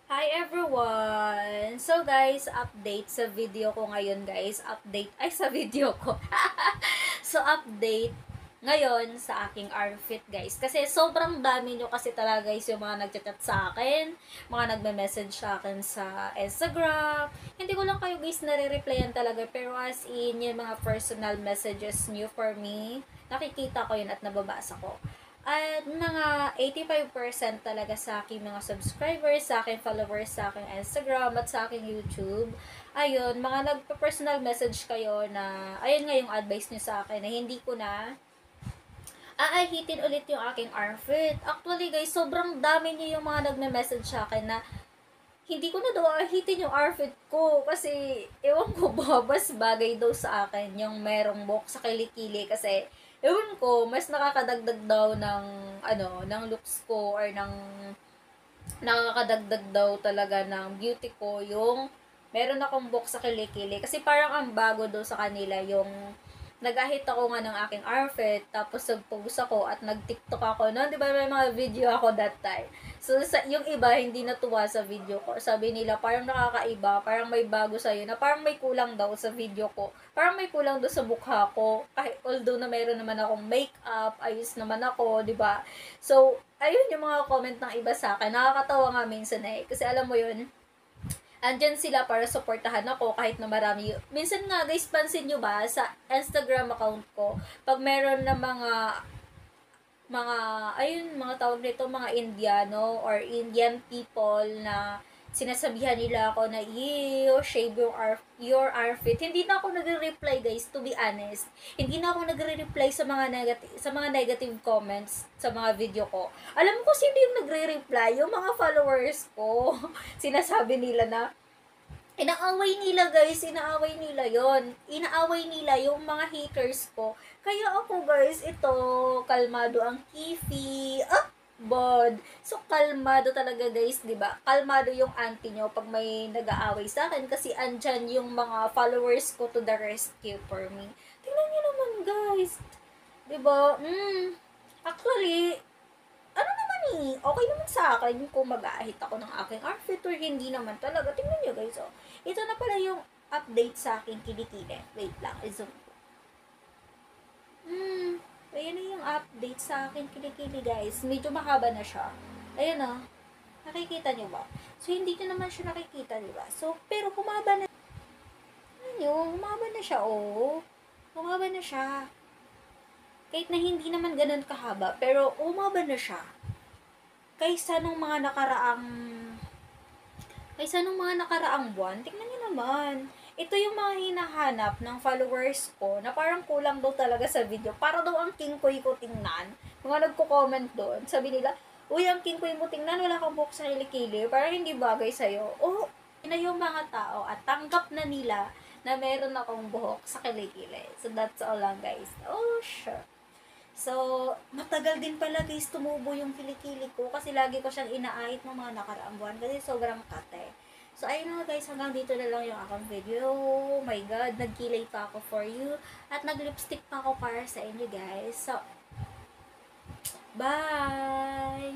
Hi everyone! So guys, update sa video ko ngayon guys. Update, ay sa video ko. So update ngayon sa aking outfit guys. Kasi sobrang dami nyo kasi talaga guys yung mga nagchat-chat sa akin. Mga nagme-message sa akin sa Instagram. Hindi ko lang kayo guys nare-replyan talaga. Pero as in, yung mga personal messages nyo for me, nakikita ko yun at nababasa ko. At mga 85% talaga sa aking mga subscribers, sa aking followers, sa aking Instagram, at sa aking YouTube. Ayun, mga nagpa-personal message kayo na, ayun nga yung advice nyo sa akin na hindi ko na aahitin ulit yung aking outfit. Actually guys, sobrang dami nyo yung mga nagme-message sa akin na hindi ko na daw aahitin yung outfit ko kasi ewan ko ba, mas bagay daw sa akin yung merong buhok sa kilikili kasi ewan ko, mas nakakadagdag daw ng ng looks ko or ng nakakadagdag daw talaga ng beauty ko yung meron akong buhok sa kilikili kasi parang ang bago daw sa kanila yung nag-ahit ako nga ng aking outfit, tapos nag-post ako at nag-tiktok ako noon, di ba may mga video ako that time. So, yung iba hindi natuwa sa video ko. Sabi nila, parang nakakaiba, parang may bago sa'yo, na parang may kulang daw sa video ko. Parang may kulang daw sa mukha ko. Kahit, although na meron naman akong makeup, ayos naman ako, di ba? So, ayun yung mga comment ng iba sa akin. Nakakatawa nga minsan eh. Kasi alam mo yun, andyan sila para suportahan ako kahit na marami. Minsan nga guys, pansin nyo ba sa Instagram account ko, pag meron na mga ayun, mga tawag nito, mga Indiano or Indian people na sinasabihan nila ako na, ew, shave your outfit. Hindi na ako nagre-reply guys, to be honest. Hindi na ako nagre-reply sa mga negative comments sa mga video ko. Alam mo kung sino yung nagre-reply? Yung mga followers ko. Sinasabi nila na, inaaway nila guys, inaaway nila yon, inaaway nila yung mga haters ko. Kaya ako guys, ito, kalmado ang kifi, bod. So, kalmado talaga guys, di ba? Kalmado yung auntie nyo pag may nag-aaway sa akin kasi andyan yung mga followers ko to the rescue for me. Tingnan nyo naman guys. Di ba? Actually, ano naman okay naman sa akin kung mag-aahit ako ng aking outfit or hindi naman talaga. Tingnan nyo guys, oh. Ito na pala yung update sa aking kilikili. Wait lang, i-zoom ko. Ayan na yung update sa aking kilikili guys. Medyo mahaba na siya. Ayan oh. Nakikita nyo ba? So, hindi nyo naman siya nakikita, di ba? So, pero humaba na. Ano nyo? Humaba na siya, oh. Humaba na siya. Kahit na hindi naman ganun kahaba, pero humaba na siya. Kaysa nung mga nakaraang buwan, tingnan niyo naman. Ito yung mga hinahanap ng followers ko na parang kulang daw talaga sa video. Para daw ang kingkoy ko tingnan. Mga nagko-comment doon, sabi nila, uy, ang kingkoy mo tingnan, wala kang buhok sa kilikili, parang hindi bagay sa'yo. Oh, na yung mga tao at tanggap na nila na meron akong buhok sa kilikili. So, that's all lang guys. Oh, sure. So, matagal din pala guys tumubo yung kilikili ko kasi lagi ko siyang inaahit ng mga nakaraang buwan kasi sobrang kate. So, ayun na guys, hanggang dito na lang yung akong video. Oh my God, nagkilay pa ako for you at nag-lipstick pa ako para sa inyo guys. So, bye!